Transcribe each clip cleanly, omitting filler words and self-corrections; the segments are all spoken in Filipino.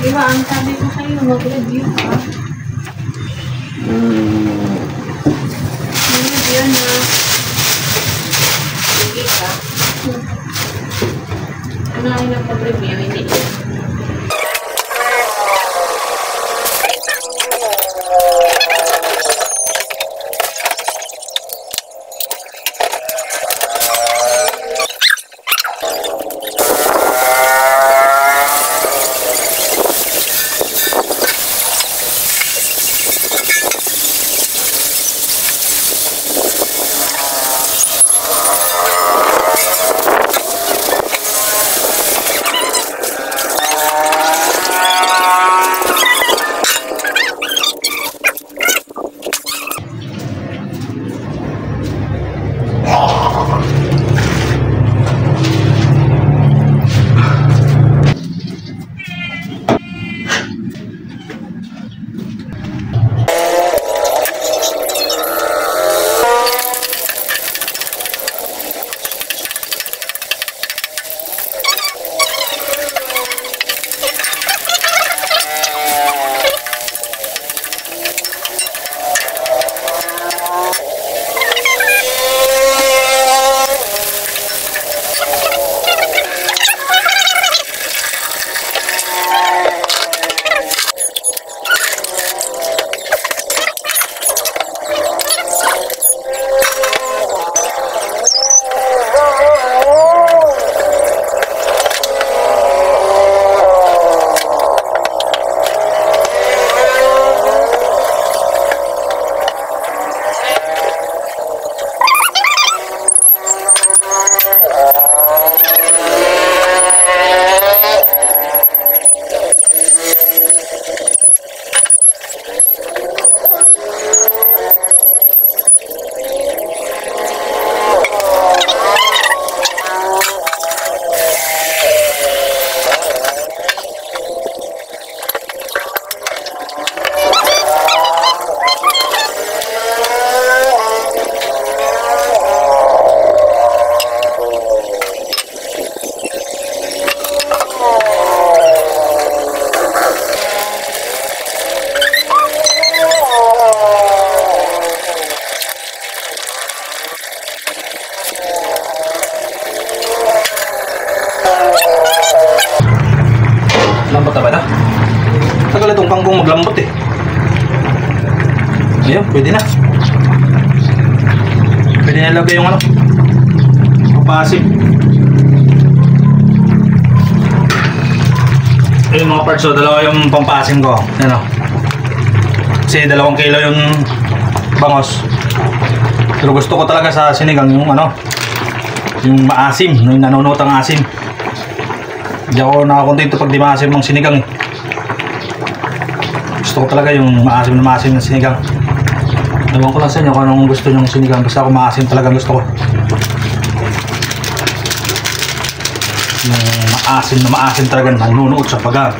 Diba, ang sabi ko sa'yo, mag-review ka. Mag-review na. Hindi ka. Ano ay nagpag-review, hindi ka. Lambot na ba na? Tagal itong kangkong maglambot eh. Ayun, pwede na. Pwede na ilagay yung ano, pampasim. Ayun mga parts, so dalawa yung pampasim ko. Ano? Kasi 2 kilo yung bangos. Pero gusto ko talaga sa sinigang yung ano, yung maasim, yung nanunutang asim. Hindi ako nakakontento pag di maasim ng sinigang eh. Gusto ko talaga yung maasim ng sinigang. Ewan ko lang sa inyo kung anong gusto nyong sinigang. Basta ako maasim talaga gusto ko. Yung maasim talaga nanunuot sa bagang.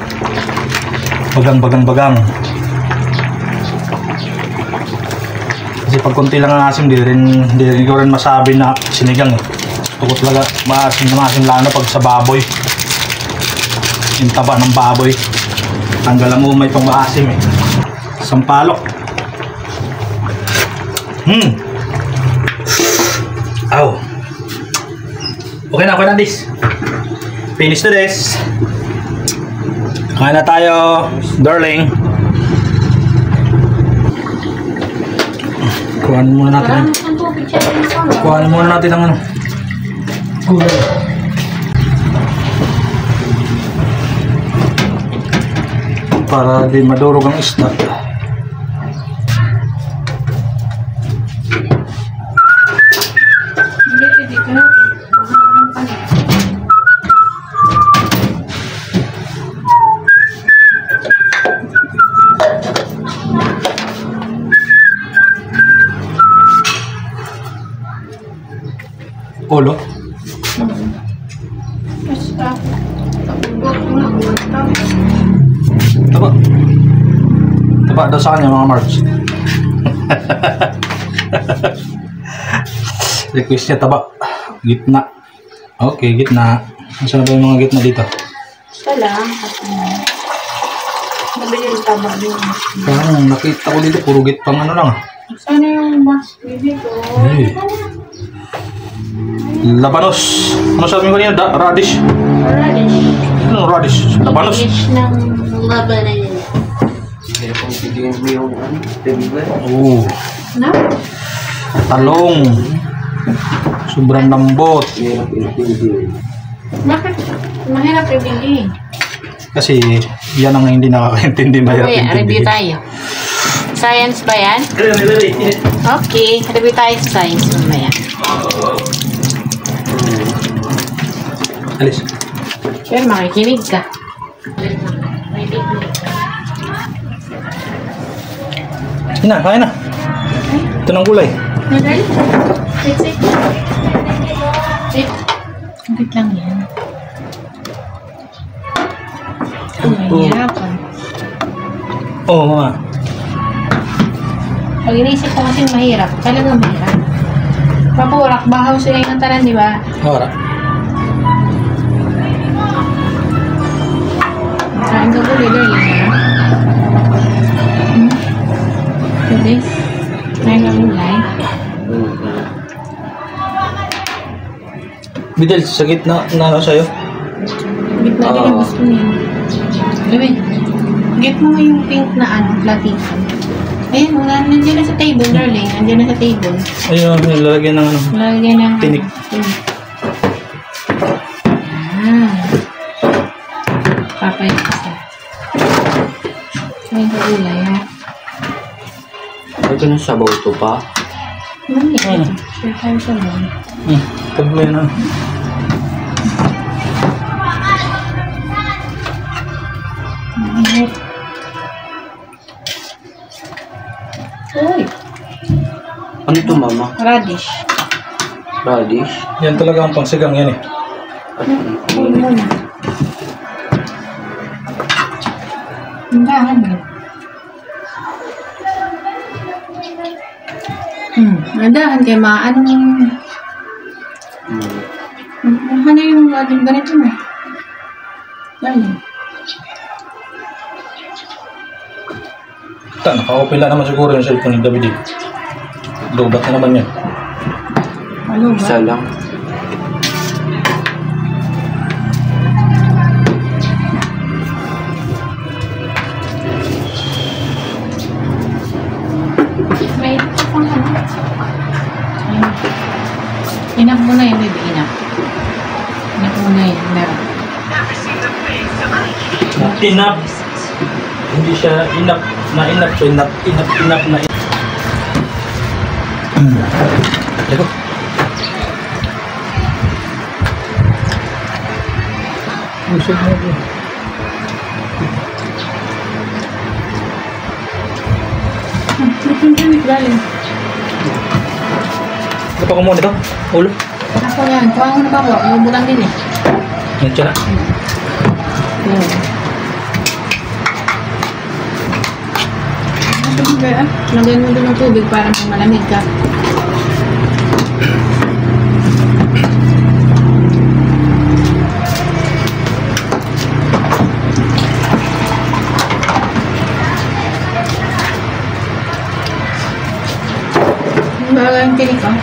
Bagang. Kasi pag konti lang ang asim, di rin ko rin masabi na sinigang eh. Gusto ko talaga maasim lalo pag sa baboy. Yung taba ng baboy. Tanggal ang umay pang maasim eh. Sampalok. Aw. Okay na this. Finish to this. Kain na tayo, darling. Kuhanin muna natin ang ano, gulay. Para di madurog ang isda. Hindi Ulo. Basta. Pagbugot mo na ulo. Taba. Taba daw sa kanya mga March. Request niya taba. Gitna. Okay, gitna. Saan na ba yung mga gitna dito? Basta lang. Nabili yung taba din. Parang nakita ko dito, puro gitpang ano lang. Sana yung mas bibig ko. Hey. Labanos. Ano sabi mo kanina? Radish. Radish. Ano radish? Labanos. Radish ng labanan yun. Kaya kung piliin mo yung ano, diba? Oh. Na? Talong. Sobrang lambot. Mahirap intindi. Bakit? Mahirap ibili. Kasi yan ang hindi nakakaintindi. Mahirap Kuya, intindi. review tayo. Science ba yan? Okay, review tayo sa science mamaya. Alis. Pero makikinig ka. May picnic. Hina, kaya na. Ito ng gulay. Nadali? Sit. Wait lang yan. Mahirapan. Oo nga. Pag inisip ko kasi mahirap, talagang mahirap. Papurak, bahaw sila yung taran, di ba? Ora. Kain ka gulay, darling, ha? Pwede? Kain ka gulay? Bidel, sa gitna na ano sa'yo? Gitna din ang gusto niya. Gawin. Get mo yung pink na ano, platinum. Ayan, nandiyan na sa table, darling. Nandiyan na sa table. Ayun, lalagyan ng ano. Lagyan ng Tinik. tinik. Ah. Papayat isa. Kain ka gulay, ha? Ito na sabaw ito pa. Mami, share tayo sa bawang. Tablo yun ano. Uy, Ano ito, mama? radish. Radish? Yan talaga ang pangsigang yan eh. Uy, muna. Hindahan mo. Hindahan kay anong... Ano yung ganito mo? Yan. Naka-open lang naman siguro yung cellphone ni David eh. Lubat na naman yan. Ano ba? Isa lang. May pang ano? Inap mo na yun, baby. Inap. Inap mo na yun. Meron. Inap. Hindi siya inap na inap. So inap na inap. Ito. Usog mo ito. Galing. Ito pa kumuha nito. Ulo. Ako yan. Kuha mo na ba ako? Yung bulang din eh. Yan siya na. Yan. Lagyan mo doon ng tubig para malamig ka. Baga yung tinik, oh.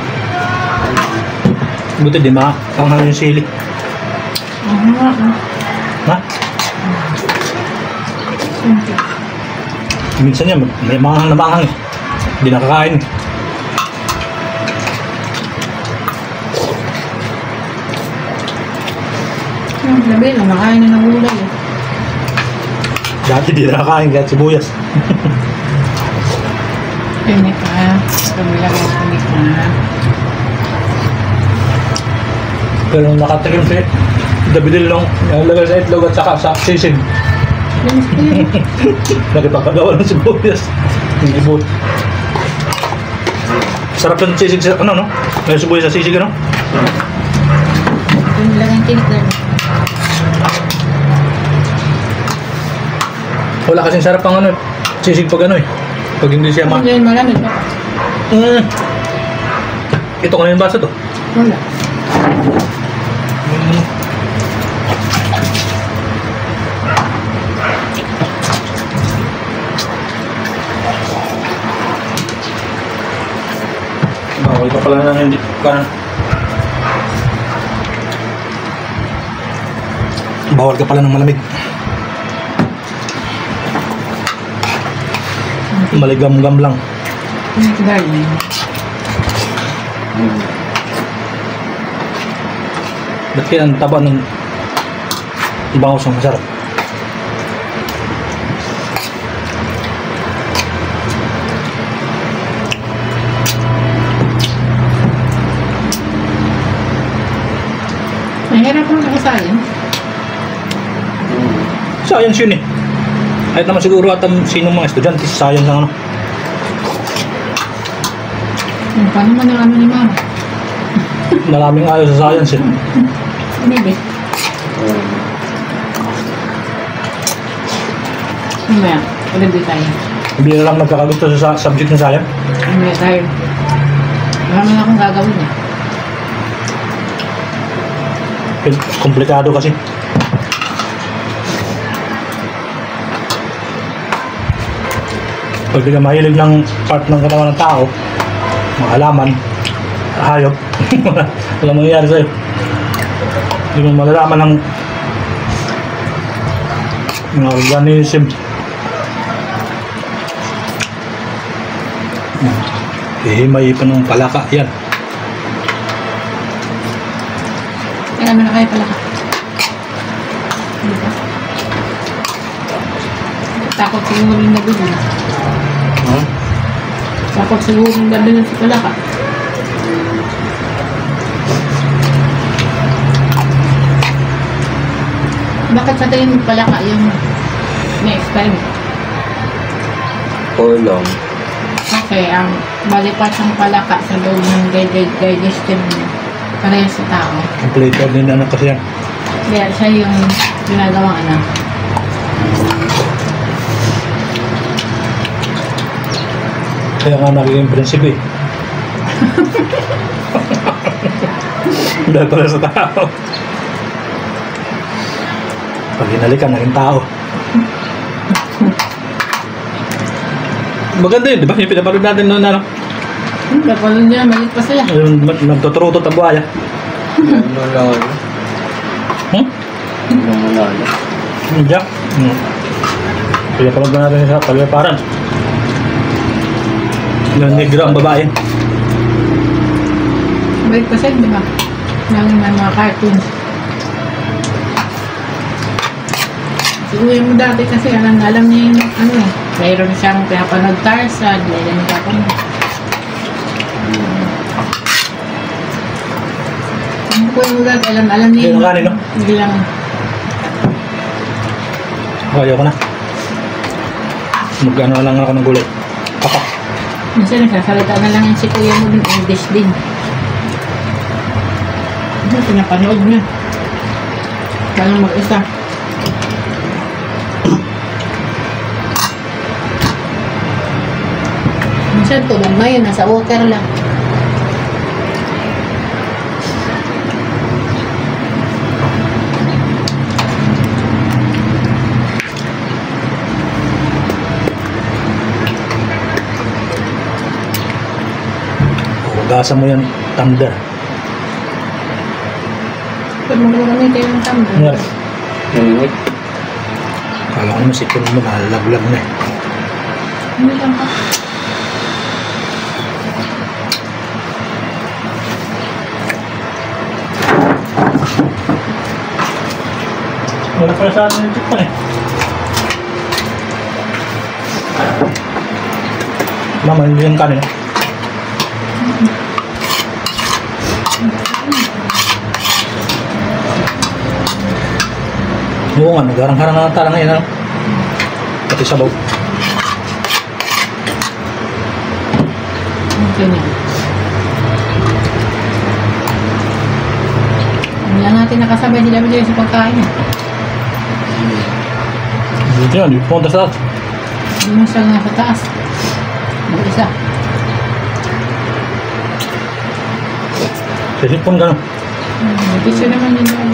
Buti di ma. Panghalo yung sili. Ha? Minsan yan, may manghang na manghang eh. Hindi nakakain eh. Labi, namakain na ng gulay eh. Dati di nakakain kahit sibuyas. Tinik, ha? Pagbilagay tinik, ha? Pero nung nakatikim si Davidil nung nalagay sa itlog at saka sa sisig. Namis ko yun. Nakipagkagawa ng sibuyas. Yung ibot. Sarap yung sisig sa ano no? May sibuyas sa sisig ano? Ito nilang yung tinik na. Wala kasing sarap ang ano sisig pag ano eh. Pag hindi siya Hindi yun malamig ba? Ito ko na yung baso to. Wala. Bawal ka pala na hindi kanan. Bawal ka pala ng malamig. Maligam-gam lang. Darling. Ba't kaya ang taba ng bangos ang masarap? Mahirap mo nakasayan. Science yun eh. Kahit naman siguro at sinong mga estudyante, science ang ano. Paano man ang ano ni Mama? Maraming ayaw sa science eh. Maybe. Mamaya, ulit din tayo. Hindi na lang nagkakagusto sa subject ng science. Mamaya tayo. Marami na akong gagawin eh. Komplikado kasi. Pag di ka mahilig ng part ng katawan ng tao, mga halaman, hayop, walang mangyayari sa'yo. Hindi mo malalaman ng mga organism. Hihimay pa ng palaka, yan. Kaya naman na kayo pala ka. Diba? Takot siguro yung nabili. Huh? Takot siguro yung nabili sa pala ka. Bakit sa tingin mo pala ka yung na-experiment? Or long. Okay, ang balipas ng palaka sa loob ng digestive parehas sa tao. Complete din ano kasi yan. Kaya siya yung ginagawang anak. Kaya nga naging prinsipe. Dahil pala sa tao. Pag hinalikan, naging tao. Maganda yun, di ba? Yung pinapanood natin noon, ano? Kapalun niya, malit pa sila. Yung nagtuturutot ang buhaya. Nalala. Nalala. Hindi. Pinapanood na natin sa pagpaparan. Yung negro ang babae. Malit pa sila, di ba? Ng mga cartoons. Siguro mo dati kasi alam niya yung ano eh. Mayroon siyang pinapanood Tarzan, mayroon yung pinapanood. Ang bukoy mo dati, alam niya Yung kanin, no? Hindi lang. Ayaw ko na. Mag-ano na lang ako ng gulay. Papak. Minsan nagsasalita na lang yung si kuya mo ng English din. Ano, pinapanood niya. Parang mag-isa. Minsan tulog na yun, nasa walker lang. Hugasan mo yung thunder. Pag magagamitin yung tumbler. Yes. Nangingit. Kala ko naman sipon mo, nalaglag na eh. Hindi lang ka. Wala pala sa atin yung tikman eh. Mama, hindi yung kanin. Oo nga, nagharang-harang na tala ngayon, ano? Pati sabaw. Okay na. Hindi lang natin nakasabay sila dito sa pagkain. Dito yun, di pumunta sa taas. Hindi mo siya nga sa taas. Mag-isa. Sa sipon ka, no? Picture naman yun doon.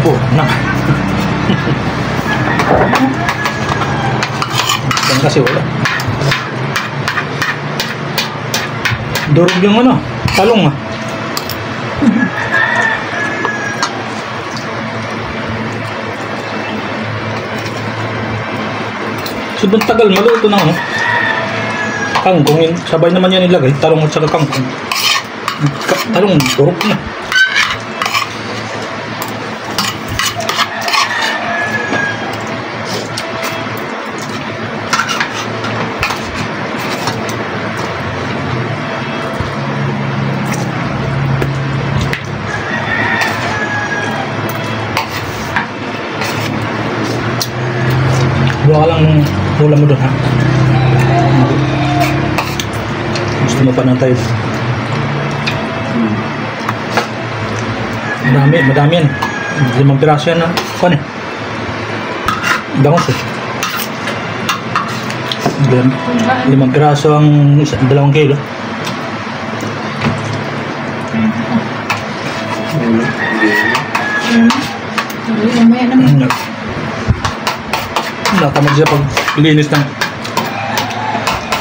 Oo, na. Yan kasi wala. Durog yung ano, talong ah. Sobrang tagal maluto ng ano. Kangkong, sabay naman yan ilagay, talong at saka kangkong. Talong, durog na. Buka lang ulam mo doon, ha? Gusto mo pa ng tayo. Madami yan. 5 piraso yan, ha? Kuhan eh. Bangos eh. 5 piraso ang 2 kilo. Mamaya naman. Natamad siya pag linis ng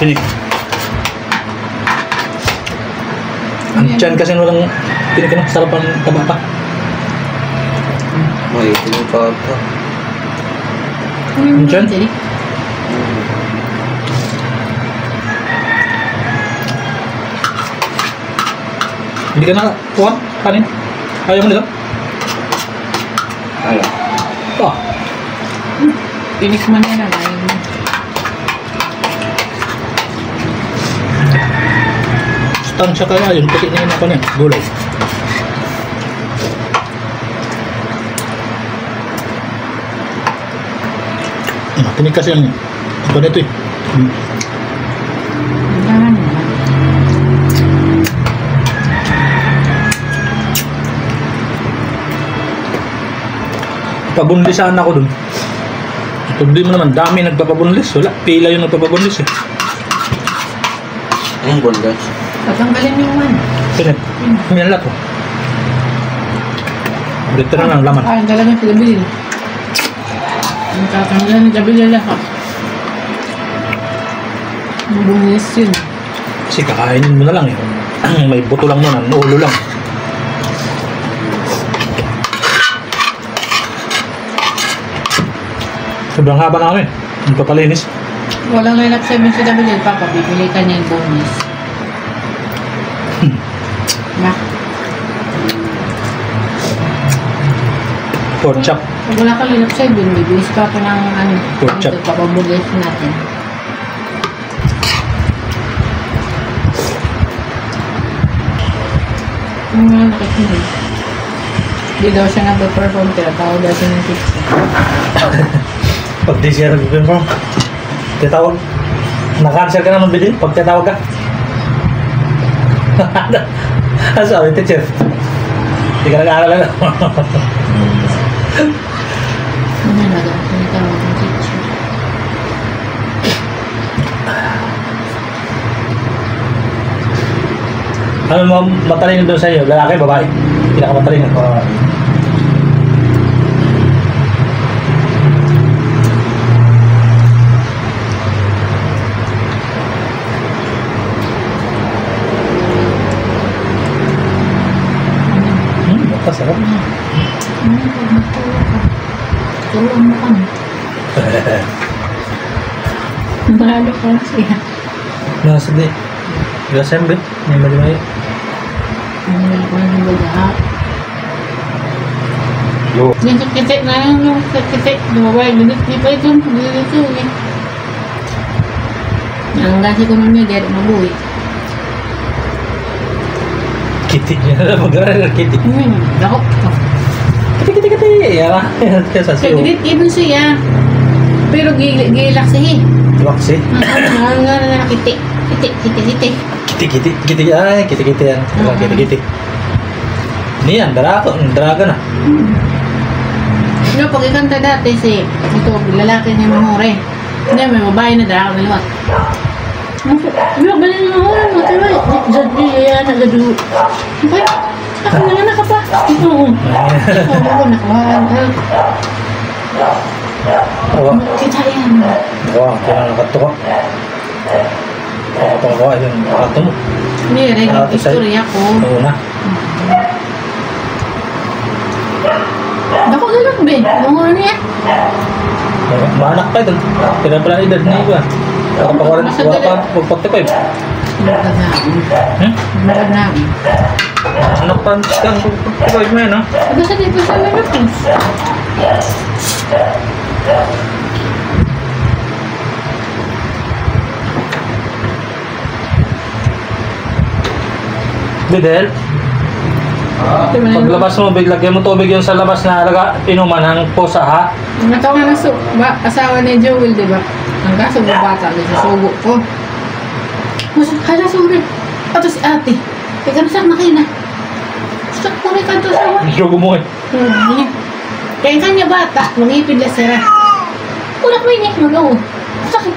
tinik. Ang tiyan kasi walang tinik na, sarap ang taba pa. May tinipata. Ang tiyan? Hindi ka na kuha? Kanin? Ayaw mo nila? Ayaw. Oh. Tinikman nila. Ayaw mo. Stansya kaya yun. Puti na yun ako niya. Gulay. Tinik kasi yung iba nito eh. Dahan mo. Pabunlisan ako dun. Hindi mo naman, dami nagpapabunlis. Wala, pila yung nagpapabunlis eh. Ang bundas. Tatanggalin mo yung man. Pinit. Yan lahat oh. Dito na lang laman. Ang talagang pinabili. Ang tatanggalin ng gabi nila ha. Ang bungis yun. Kasi kakainin mo na lang eh. May buto lang nun, ulo lang. Sobrang haba na kami. Ang papalinis. Walang relap 7 sa gabi nila. Papa, bibili ka niya yung bonus. Na. Pork chop. Pag wala ka relap 7, bibili si Papa ng ano. Pork chop. Ito, papabugay natin. Ang mga nakikinig. Hindi daw siya nag-perform, pero tawag daw siya ng pizza. Pag di siya nag-perform, titawag. Na-cancel ka na ng bili pag titawag ka. Ano sabi, teacher? Hindi ka nag-aaral na. Ano na daw, tinitawag ng pizza. Ano mo matalino doon sa iyo? Lalaki, babae? Pinakamatalino. Sarap. Pag nagtulog ka. Turuan mo kami. Mahalo ko na siya. Nasa di. Gasembe. May mali-mali. Mahalo ko na ng baga. Yo. Yung sakit na lang yung sakit. Lumabay. Di pa ito. Dito eh. Ang gasi ko nun niya. Dari mabuhi. Kiti niya. Mag-aaral kiti. Dako. Kiti. Yan. Kaya sa siyo. Ibon siya. Pero gilak siya. Waksi. Nga kiti. Kiti. Ay, kiti yan. Kiti. Ini yan. Daraga na. No, pag ikanta dati si ito, lalaki niya mamure. Hindi, may babae na daraga na luwat. Ano, bali na mamure mo. Diba? Jadi, yan, nagadu. Okay. Ako na nga ka pa. Oo. Oo, nakawahan. Kita yan. Wah, kaya nakato ka. Pakawa yung nakato mo. Hindi, rin yung istorya ko. Oo na. Dako galak, Ben. Mga niya. Maanak pa ito. Kaya pala edad na iba. Kapakawalan pa pag-45. Magad na. Anak pa kang pag-45 mo yan, ha? Basta di pa sa menopause. Bidel, paglabas mo, lagyan mo tubig yung sa labas na inuman ng pusa, ha? Natawa nga na asawa ni Joel, di ba? Ang kaso bata sa sugo ko. Hala, sorry. Ato si ate. Ikaw nasak na kayo na. Sak ko rin kanto asawa. Jogo mo eh. Kaya kanya bata, mangipid la sira. Ulak mo yun eh, mag-oo. Sakit.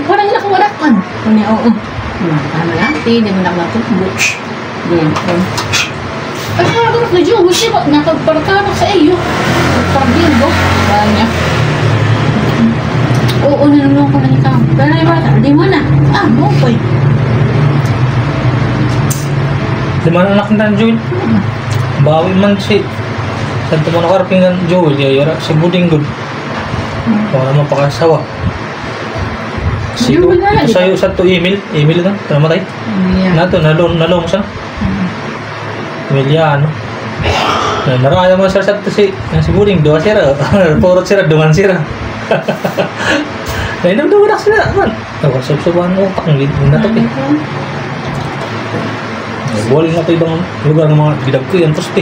Parang ilang walakan. Kanya, oo. Tama lang, di mo na matutbo. Ay, parang na Joel, siya ba? Nakagparkama sa iyo. Pagpagbindo. Parang niya. Oo, nalulong ko na ikaw. Pero yung bata, di mo na. No po eh. Di man anak na Joel. Bawi man si Santo mo nakarapin ng Joel. Yayara si Buding Good. Para mapakasawa. Joel na lang, ito sa'yo sa to Emil. Emil ito. Namatay. Nato, nalong siya. Emiliano. Naraya mo sa si Buding. Dua sira. Porot sira. Duman sira. Nainam-duman sila man. Nakasabsabahan mo utak ng natok eh. Boling na ito ibang lugar ng mga bidag ko yan. Tapos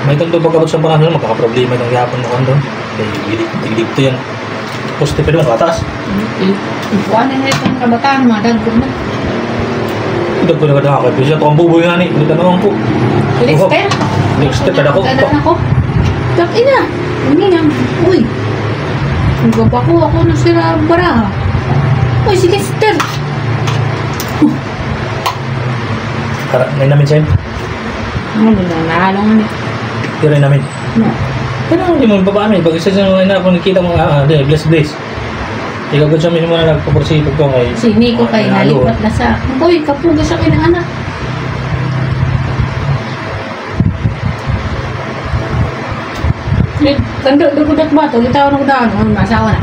may tagdo pagkabot sa panahon magkakaproblema ng yapon mo doon. Digdig ito yan. Tapos pwede mong kataas. Kuha na itong kabataan mo. Dagdag na. Dagdag ko na kadakakay. Kasi ito ang buboy nga ni. Dito naman po. Lister? Lister ka na ko. Dadaan ako. Tak ina. Hindi na. Uy. Nagbaba ko ako na sila baraha. Uy, si Lister. May namin sa'yo. Naalong nga niya. Tira namin. No. Pero hindi mo papaano eh. Pag isa siya mga ina, kung nakita mo, bless. Ikaw ko siya mismo na nagpapursipag ko kay... Si Nico kay nalipat na sa... Uy, kapuga siya kay anak. Kanda, dagudat ba ito? Gitaw na kudaan. Masawa na.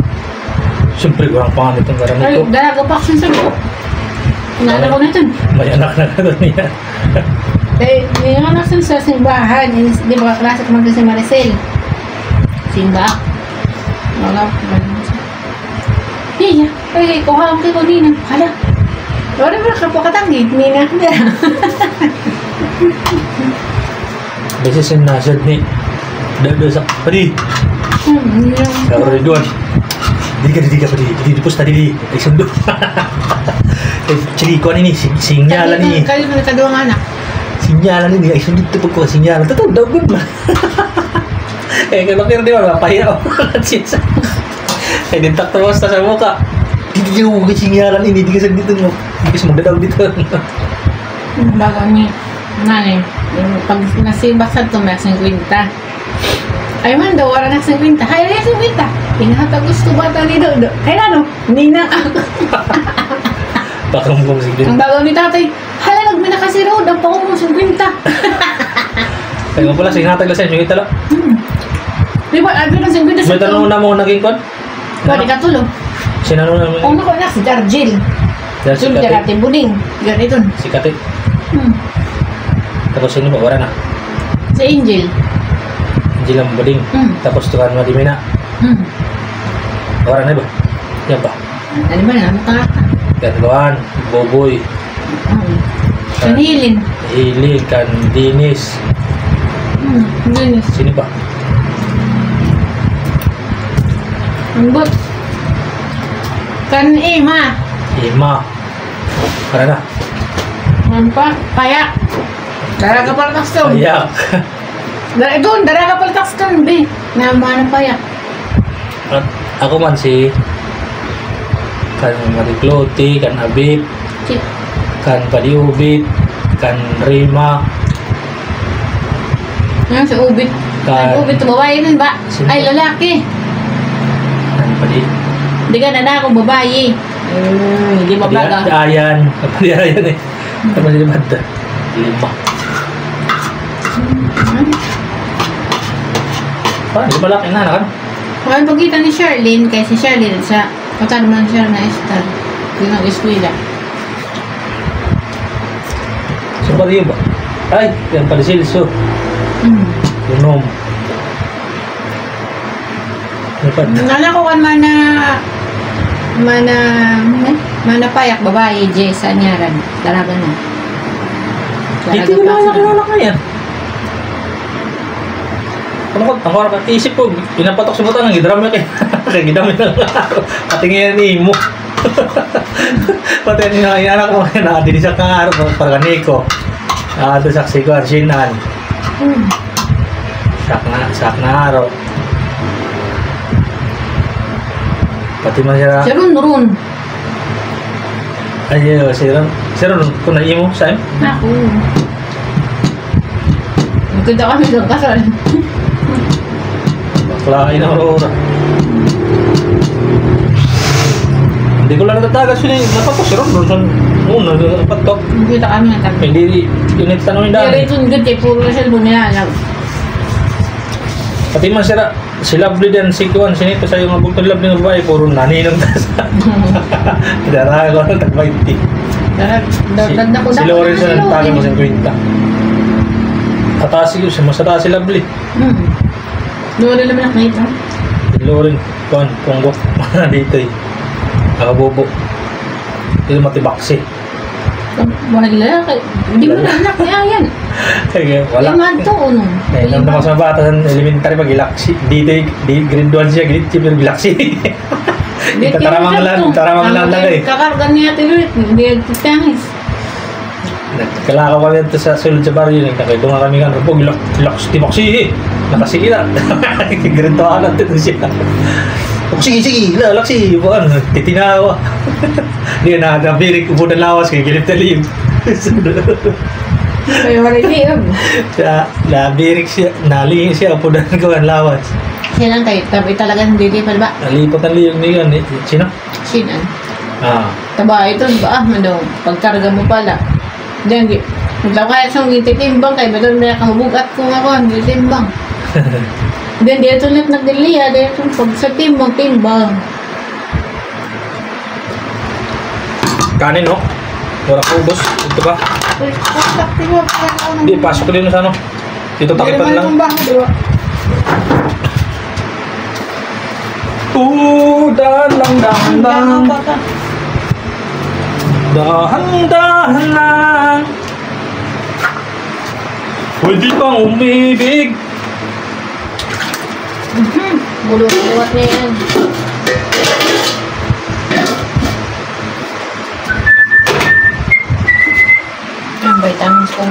Siyempre, kurang pangalit ang karang Ay, ito. dalaga pa ako sa buo. Inala ko na ito. May anak na ka doon niya. Yung anak sa simbahan, di ba klase ko magka si Maricel? Simba. Wala, iya, ay, kuha kayo nina. Hala. Wala mo kapakatanggit, nina. Beses yung nasad ni Dada sa padi. Kalau Ridwan. Di ka padi. Di pusta di. Ay sundo. Ciri ko ini sinyalan ni. Kali mo kadua anak. Sinyalan ini ay sundo tu pagko sinyalan. Tato daw gud ba. Kalau kira dia wala pahiya. Din tak terus sa muka. Di mo sinyalan ini di kasi dito mo. Di kasi magdadaw dito. Bago ni nani, pag nasibak sa to may 50. Ay man daw wala na 50. Hay na 50. Pinahata gusto bata ni Dodo. Kaya ano? Nina ako. Baka mo sige. Ang bago ni tatay, hala nagmina kasi road ang pako mo 50. Kaya pala sinatag la sa inyo itala. Di ba, abi na singgo na May sa tanong na mo naging kon? Pwede ka tulog. Sinanong namin. Kung ako na si Darjil. Dahil si Tulog ka Katit. natin buning. Ganito. Si Katit. Hmm. Tapos sino ba? Wala na. Si Angel. Hindi lang buding. Hmm. Tapos tukan mo di na. Hmm. Wala na ba? Yan ba? Ano ba na? Mataka. Gandoan, Boboy, Kanilin. Hili, kan Dinis. Dinis. Sino ba? Ambot. Kan Ima. Ima. Wala na. Ano pa? Payak. Dara ka pala takstong. Ayak. Doon, dara ka pala takstong, be. Nama ng payak. At ako man si kan Marikloti, kan Abib, Si- kan Padiubit, kan Rima, Ano si Ubit? Kan- Ang Ubit, babae nun ba? Sino? Ay, lalaki. kan Padi. Hindi ka na akong babae. Hindi mabaga. Ayan. Padi ayan eh. Apa sila banda? Lima. Parang di ba laki na kan? Kung pagkita ni Charlene, kay si Charlene sa naman siya na star. Yung ang eskwela. So ba ba? Ay, yan pala Silso. Unom. Ano pa? Nala ko kan mana payak babae, Jess, anyaran. Daraga na. Hindi ko na nakilala ka yan. Ano ko, ang harap at isip ko, pinapatok sa butang, gidrama kay kay gidami ng araw. Patingin ni mo. Pati ni anak mo na dinisak ng araw para kaniko. Ito saksi ko arsinan. Sak na araw. Pati man siya. Ron. Ay, siron kung na-imo sa'yo. Ako. Magkita kami ng kasal. Baklain na Aurora. Hindi ko lang natatagas yun eh. Napatok si Ron. Una, napatok. Magkita kami ng kasal. Hindi, yun yung tanongin Pero dahil. ito good eh, puro na siya bumilalag. Pati man si Lovely din, si Kuan, sinito sa yung abultong Lovely ng babae, puro naninong tasa. Dara ko ng tag-20. Dagdag ko Si Lawrence na nagtagal mo sa 50. Ataas si masataas si Lovely. Doon na naman nakita. Si Lawrence, Kuan, Pongo, dito eh. Akabobo. Dito matibaksi. Wala, hindi mo na anak niya yan. Kaya wala. Lima to, ano? Eh, nung naman sa bata sa elementary pag ilaksi, dito grade 1 siya, grade 2 pero ilaksi. Taramang lang lagay. Kakargan niya tinulit, hindi nagtitangis. Nagkalakaw kami ito sa sulod sa barrio, nagkakaito nga kami nga, pag ilaksi, tibaksi eh. Nakasigi na. Grade 2 alat ito siya. Sige, laksi, buwan, titinawa. Hindi na, nabirik, upo ng lawas, kaya kilip na liim. Kaya wala niya. Nabirik siya, nalingin siya, upo ng gawan lawas. Siya lang tayo, tabi talaga hindi pa ba? Nalipot ang liyong niyan, eh. Sino? Sinan. Ah, Taba, ito ba? Madaw, pagkarga mo pala. Diyan, maglaw kaya siyang titimbang kayo, ba doon na kahubugat ko ako, hindi timbang. Then, dito ulit nagdiliya, dito pag sa timbang. kanin, no? Wala ko ubos. Ito ba? Hindi, pasok ko din sa ano. Dito takipan lang. Dahan-dahan lang. Pwede bang umibig? Buluwat na yan. Ang vitamins ko.